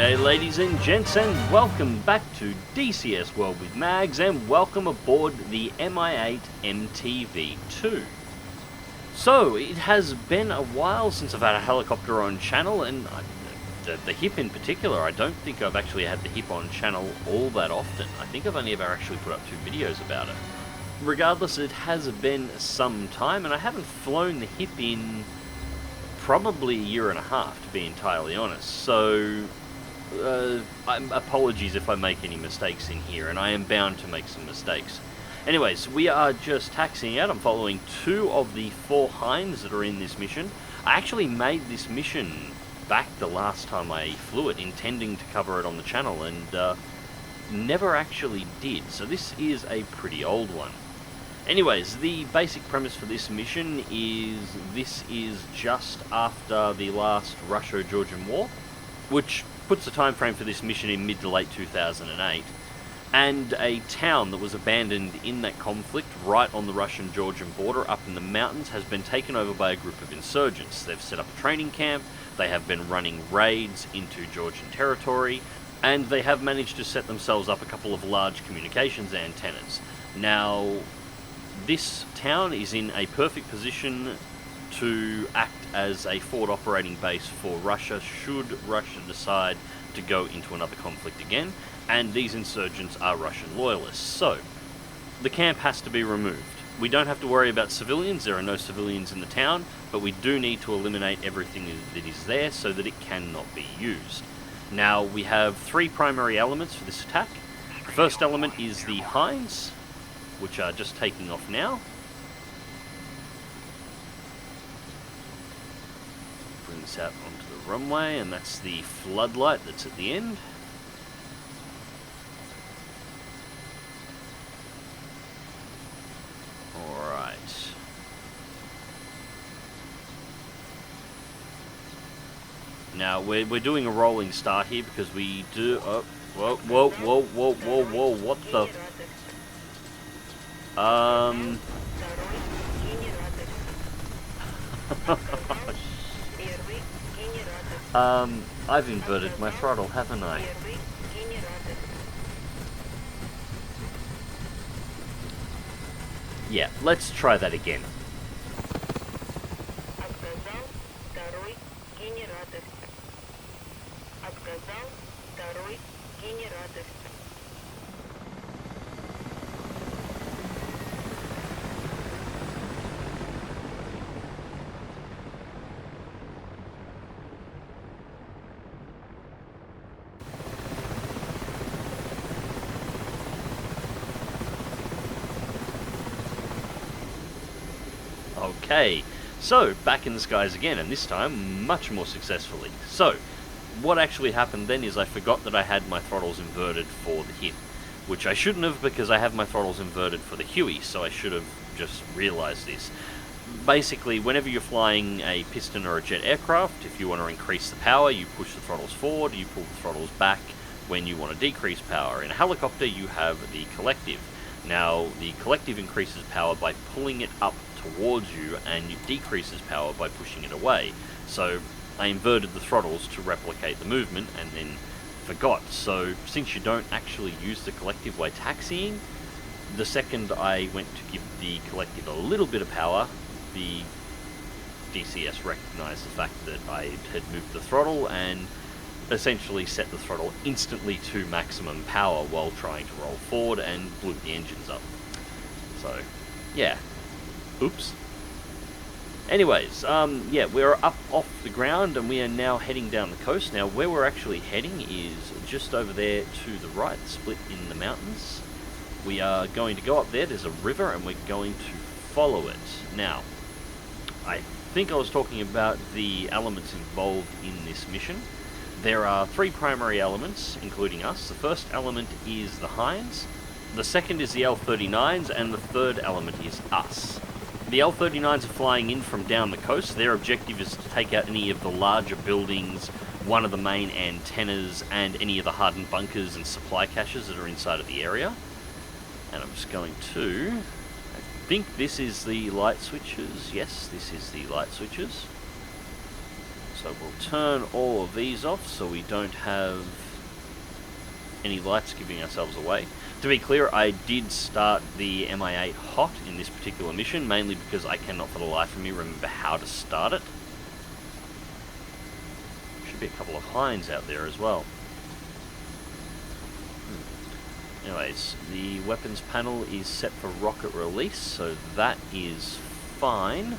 G'day ladies and gents, and welcome back to DCS World with Mags, and welcome aboard the Mi-8MTV2. So, it has been a while since I've had a helicopter on channel, and the HIP in particular, I don't think I've actually had the HIP on channel all that often. I think I've only ever actually put up 2 videos about it. Regardless, it has been some time, and I haven't flown the HIP in probably a year and a half, to be entirely honest. So, apologies if I make any mistakes in here, and I am bound to make some mistakes. Anyways, we are just taxiing out. I'm following 2 of the 4 hinds that are in this mission. I actually made this mission back the last time I flew it, intending to cover it on the channel, and never actually did. So this is a pretty old one. Anyways, the basic premise for this mission is this is just after the last Russo-Georgian War, which puts the time frame for this mission in mid to late 2008, and a town that was abandoned in that conflict right on the Russian-Georgian border up in the mountains has been taken over by a group of insurgents. They've set up a training camp, they have been running raids into Georgian territory, and they have managed to set themselves up a couple of large communications antennas. Now, this town is in a perfect position to act as a forward operating base for Russia should Russia decide to go into another conflict again, and these insurgents are Russian loyalists. So, the camp has to be removed. We don't have to worry about civilians, there are no civilians in the town, but we do need to eliminate everything that is there so that it cannot be used. Now, we have 3 primary elements for this attack. The first element is the hinds, which are just taking off now. Bring this out onto the runway, and that's the floodlight that's at the end. Alright. Now, we're doing a rolling start here because we do... Oh, whoa, whoa, whoa, whoa, whoa, whoa, what the... I've inverted my throttle, haven't I? Yeah, let's try that again. Okay, so back in the skies again, and this time much more successfully. So, what actually happened then is I forgot that I had my throttles inverted for the HIP, which I shouldn't have because I have my throttles inverted for the Huey, so I should have just realised this. Basically, whenever you're flying a piston or a jet aircraft, if you want to increase the power, you push the throttles forward, you pull the throttles back when you want to decrease power. In a helicopter, you have the collective. Now, the collective increases power by pulling it up towards you, and it decreases power by pushing it away. So I inverted the throttles to replicate the movement and then forgot. So since you don't actually use the collective while taxiing, the second I went to give the collective a little bit of power, the DCS recognized the fact that I had moved the throttle and essentially set the throttle instantly to maximum power while trying to roll forward and blew the engines up. So yeah. Oops. Anyways, yeah, we're up off the ground and we are now heading down the coast. Now, where we're actually heading is just over there to the right, split in the mountains. We are going to go up there, there's a river, and we're going to follow it. Now, I think I was talking about the elements involved in this mission. There are 3 primary elements, including us. The first element is the hinds, the second is the L-39s, and the third element is us. The L-39s are flying in from down the coast. Their objective is to take out any of the larger buildings, one of the main antennas, and any of the hardened bunkers and supply caches that are inside of the area. And I'm just going to... I think this is the light switches. Yes, this is the light switches. So we'll turn all of these off so we don't have any lights giving ourselves away. To be clear, I did start the Mi-8 hot in this particular mission, mainly because I cannot for the life of me remember how to start it. Should be a couple of hinds out there as well. Anyways, the weapons panel is set for rocket release, so that is fine.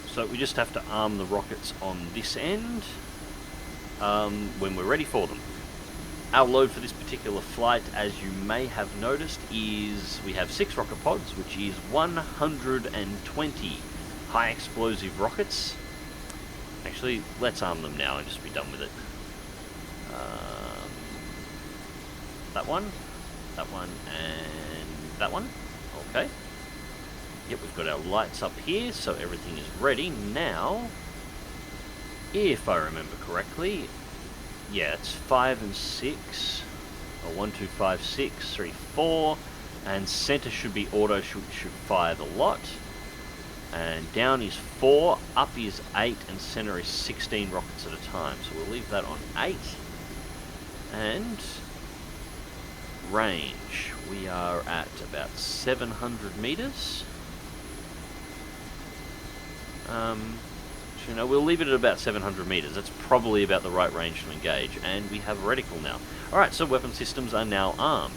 So we just have to arm the rockets on this end when we're ready for them. Our load for this particular flight, as you may have noticed, is we have 6 rocket pods, which is 120 high explosive rockets. Actually, let's arm them now and just be done with it. That one, and that one. Okay. Yep, we've got our lights up here, so everything is ready. Now, if I remember correctly, yeah, it's 5 and 6, or 1, 2, 5, 6, 3, 4, and center should be auto, should fire the lot. And down is 4, up is 8, and center is 16 rockets at a time. So we'll leave that on 8. And range, we are at about 700 meters. You know, we'll leave it at about 700 meters. That's probably about the right range to engage. And we have a reticle now. Alright, so weapon systems are now armed.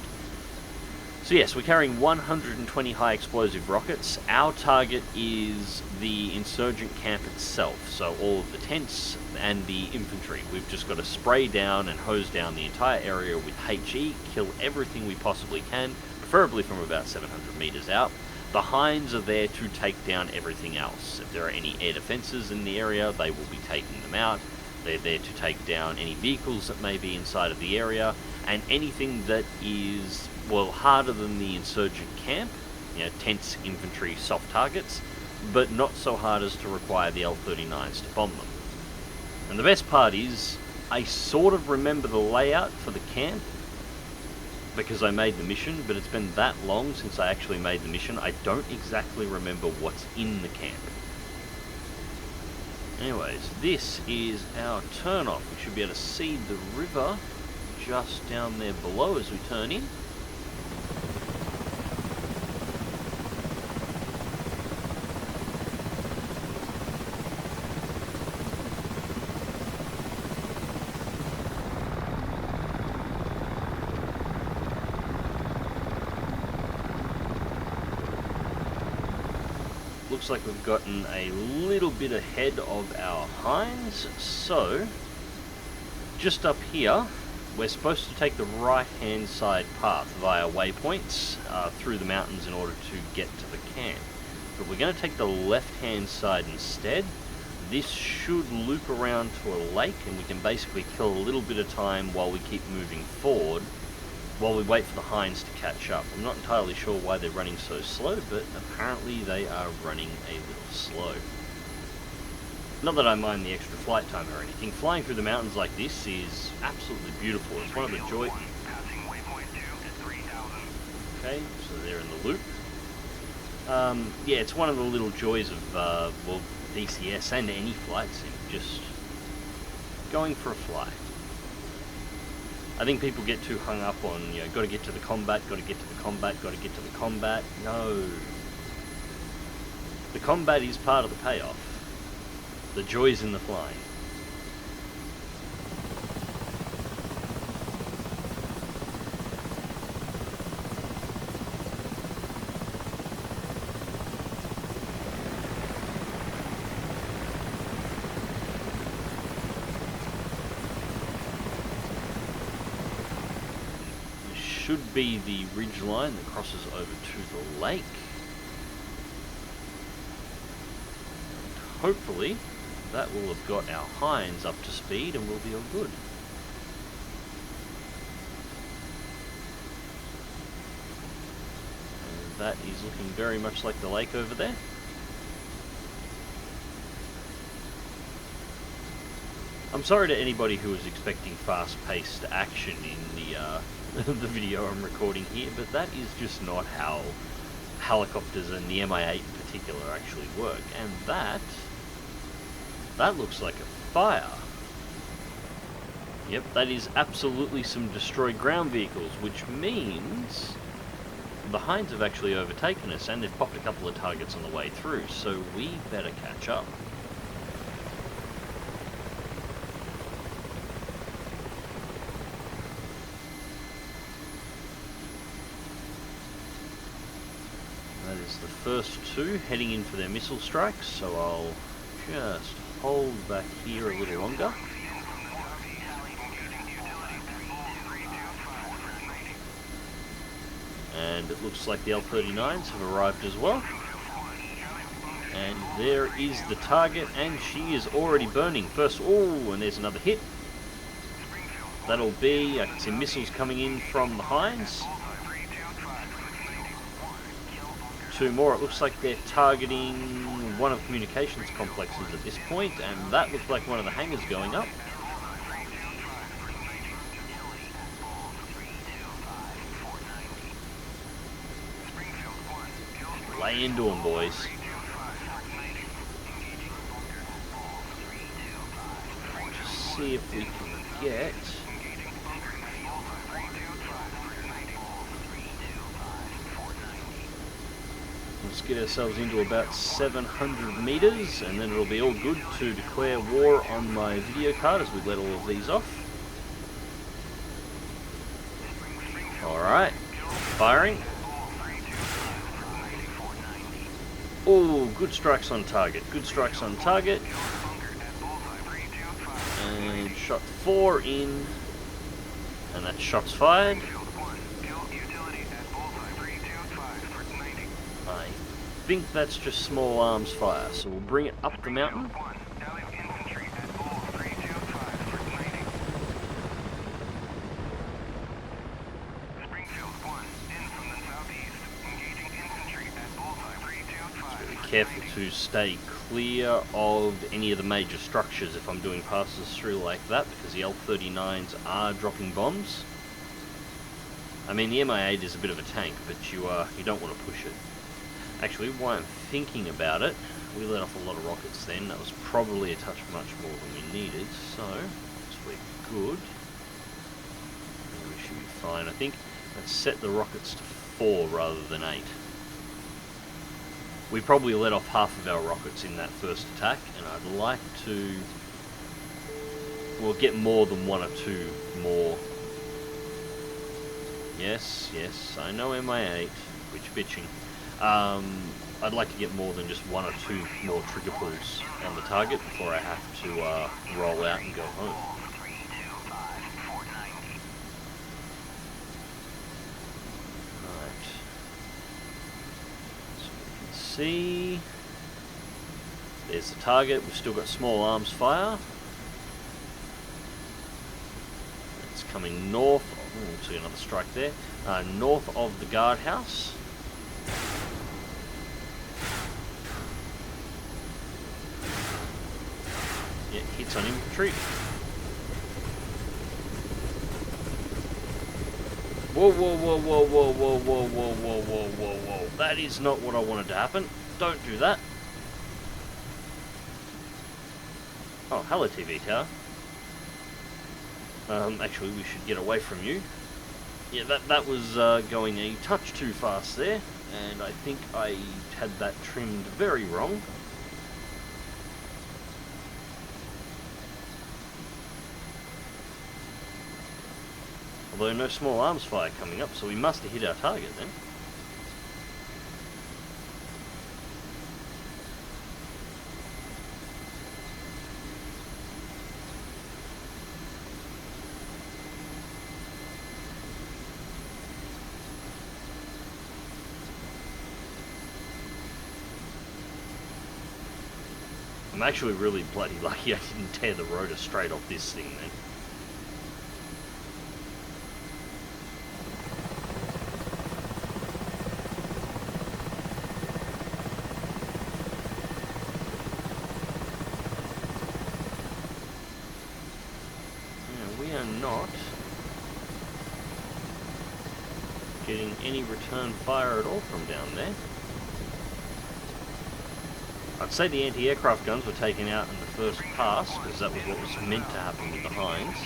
So yes, we're carrying 120 high explosive rockets. Our target is the insurgent camp itself. So all of the tents and the infantry. We've just got to spray down and hose down the entire area with HE, kill everything we possibly can, preferably from about 700 meters out. The hinds are there to take down everything else. If there are any air defenses in the area, they will be taking them out. They're there to take down any vehicles that may be inside of the area, and anything that is, well, harder than the insurgent camp, you know, tents, infantry, soft targets, but not so hard as to require the L-39s to bomb them. And the best part is, I sort of remember the layout for the camp, because I made the mission, but it's been that long since I actually made the mission, I don't exactly remember what's in the camp. Anyways, this is our turn-off. We should be able to see the river just down there below as we turn in. Looks like we've gotten a little bit ahead of our hinds, so just up here we're supposed to take the right hand side path via waypoints through the mountains in order to get to the camp, but we're going to take the left hand side instead. This should loop around to a lake and we can basically kill a little bit of time while we keep moving forward, while we wait for the hinds to catch up. I'm not entirely sure why they're running so slow, but apparently they are running a little slow. Not that I mind the extra flight time or anything. Flying through the mountains like this is absolutely beautiful. It's one of the joys. Okay, so they're in the loop. Yeah, it's one of the little joys of, well, DCS and any flight sim, just going for a fly. I think people get too hung up on, you know, got to get to the combat, got to get to the combat, got to get to the combat. No. The combat is part of the payoff. The joy's in the flying. Should be the ridge line that crosses over to the lake. And hopefully that will have got our hinds up to speed and we'll be all good. And that is looking very much like the lake over there. I'm sorry to anybody who was expecting fast-paced action in the the video I'm recording here, but that is just not how helicopters and the Mi-8 in particular actually work. And that looks like a fire. Yep, that is absolutely some destroyed ground vehicles, which means the Hinds have actually overtaken us, and they've popped a couple of targets on the way through, so we better catch up. That is the first two heading in for their missile strikes, so I'll just hold back here a little longer. And it looks like the L-39s have arrived as well. And there is the target, and she is already burning. First, oh, and there's another hit. That'll be, I can see missiles coming in from the Hinds. Two more, it looks like they're targeting one of the communications complexes at this point, and that looks like one of the hangars going up. Lay into them, boys. Just see if we can get... Let's get ourselves into about 700 meters, and then it'll be all good to declare war on my video card as we let all of these off. Alright, firing. Oh, good strikes on target, good strikes on target. And shot 4 in, and that shot's fired. I think that's just small arms fire, so we'll bring it up the mountain. Careful to stay clear of any of the major structures if I'm doing passes through like that, because the L-39s are dropping bombs. I mean, the Mi-8 is a bit of a tank, but you don't want to push it. Actually, while I'm thinking about it, we let off a lot of rockets then. That was probably a touch much more than we needed, so we're good. We should be fine, I think. Let's set the rockets to 4 rather than 8. We probably let off half of our rockets in that first attack, and I'd like to, well, get more than 1 or 2 more. Yes, I know Mi-8, which bitching. I'd like to get more than just 1 or 2 more trigger pulls on the target before I have to roll out and go home. See, there's the target. We've still got small arms fire. It's coming north. Oh, we'll see another strike there. North of the guardhouse. Yeah, hits on infantry. Whoa, whoa, whoa, whoa, whoa, whoa, whoa, whoa, whoa, whoa, whoa, whoa. That is not what I wanted to happen. Don't do that. Oh, hello TV tower. Actually, we should get away from you. Yeah, that was going a touch too fast there, and I think I had that trimmed very wrong. Although no small arms fire coming up, so we must have hit our target then. I'm actually really bloody lucky I didn't tear the rotor straight off this thing then. Not getting any return fire at all from down there. I'd say the anti-aircraft guns were taken out in the first pass, because that was what was meant to happen with the Hinds.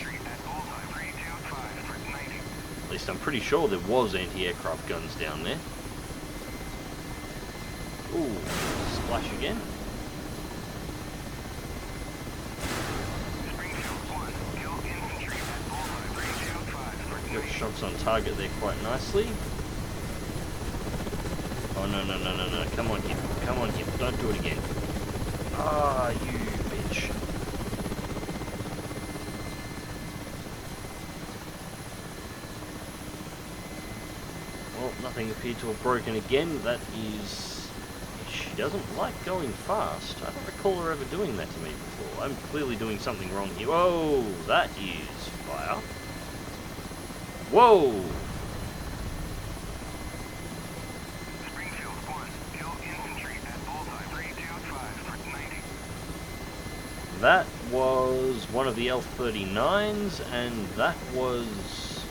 At least I'm pretty sure there was anti-aircraft guns down there. Ooh, splash again. Got shots on target there quite nicely. Oh no, no, no, no, no. Come on, him. Come on, him. Don't do it again. Ah, you bitch. Well, nothing appeared to have broken again. That is... She doesn't like going fast. I don't recall her ever doing that to me before. I'm clearly doing something wrong here. Whoa, that is fire. Whoa! That was one of the L-39s, and that was...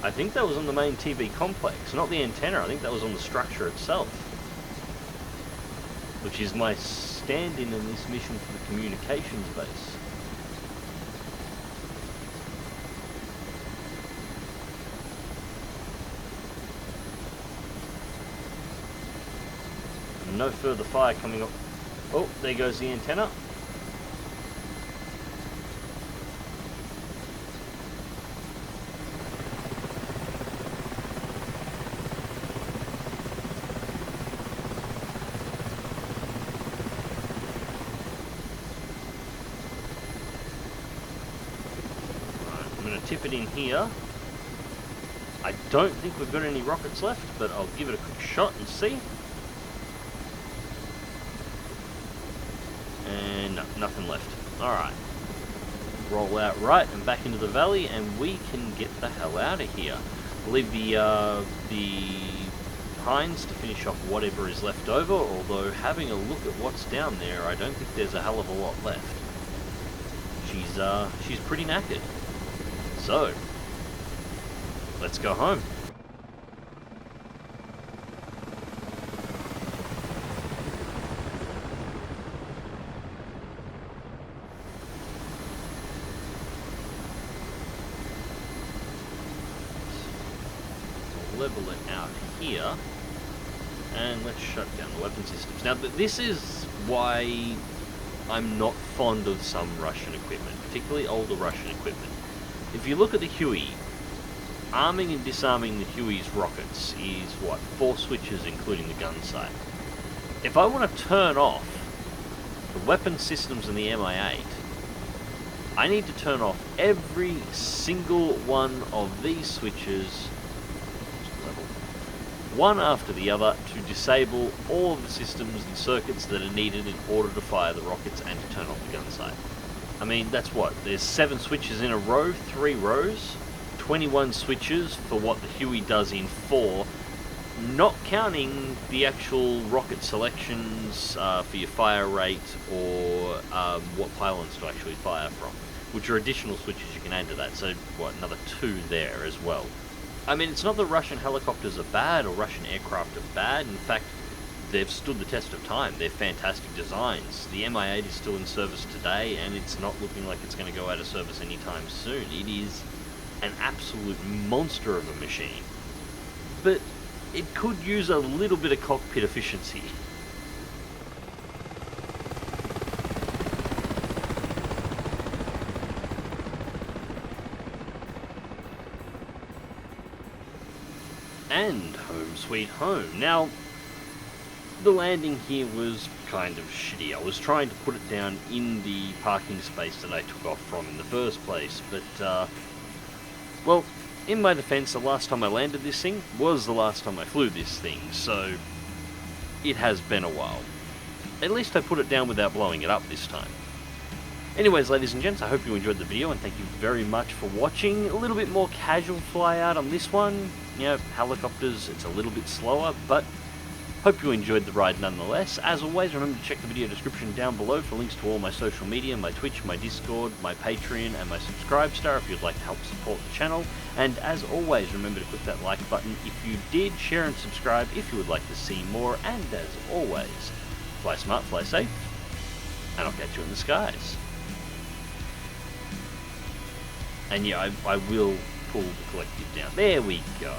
I think that was on the main TV complex, not the antenna. I think that was on the structure itself. Which is my stand-in this mission for the communications base. No further fire coming up. Oh, there goes the antenna. Right, I'm going to tip it in here. I don't think we've got any rockets left, but I'll give it a quick shot and see. And no, nothing left. Alright. Roll out right and back into the valley, and we can get the hell out of here. I'll leave the Hinds to finish off whatever is left over, although having a look at what's down there, I don't think there's a hell of a lot left. She's pretty knackered. So, let's go home. Level it out here, and let's shut down the weapon systems. Now, this is why I'm not fond of some Russian equipment, particularly older Russian equipment. If you look at the Huey, arming and disarming the Huey's rockets is, what, 4 switches including the gun sight. If I want to turn off the weapon systems in the Mi-8, I need to turn off every single one of these switches one after the other to disable all of the systems and circuits that are needed in order to fire the rockets and to turn off the gun sight. I mean, that's what, there's 7 switches in a row, 3 rows, 21 switches for what the Huey does in 4, not counting the actual rocket selections for your fire rate or what pylons to actually fire from, which are additional switches you can add to that, so what, another 2 there as well. I mean, it's not that Russian helicopters are bad or Russian aircraft are bad. In fact, they've stood the test of time. They're fantastic designs. The Mi-8 is still in service today, and it's not looking like it's going to go out of service anytime soon. It is an absolute monster of a machine. But it could use a little bit of cockpit efficiency. And home sweet home. Now, the landing here was kind of shitty. I was trying to put it down in the parking space that I took off from in the first place, but, well, in my defense, the last time I landed this thing was the last time I flew this thing, so it has been a while. At least I put it down without blowing it up this time. Anyways, ladies and gents, I hope you enjoyed the video, and thank you very much for watching. A little bit more casual fly out on this one. You know, helicopters, it's a little bit slower, but Hope you enjoyed the ride nonetheless. As always, remember to check the video description down below for links to all my social media, my Twitch, my Discord, my Patreon, and my Subscribestar if you'd like to help support the channel. And as always, remember to click that like button if you did, share and subscribe if you would like to see more, and as always, fly smart, fly safe, and I'll catch you in the skies. And yeah, I will pull the collective down. There we go.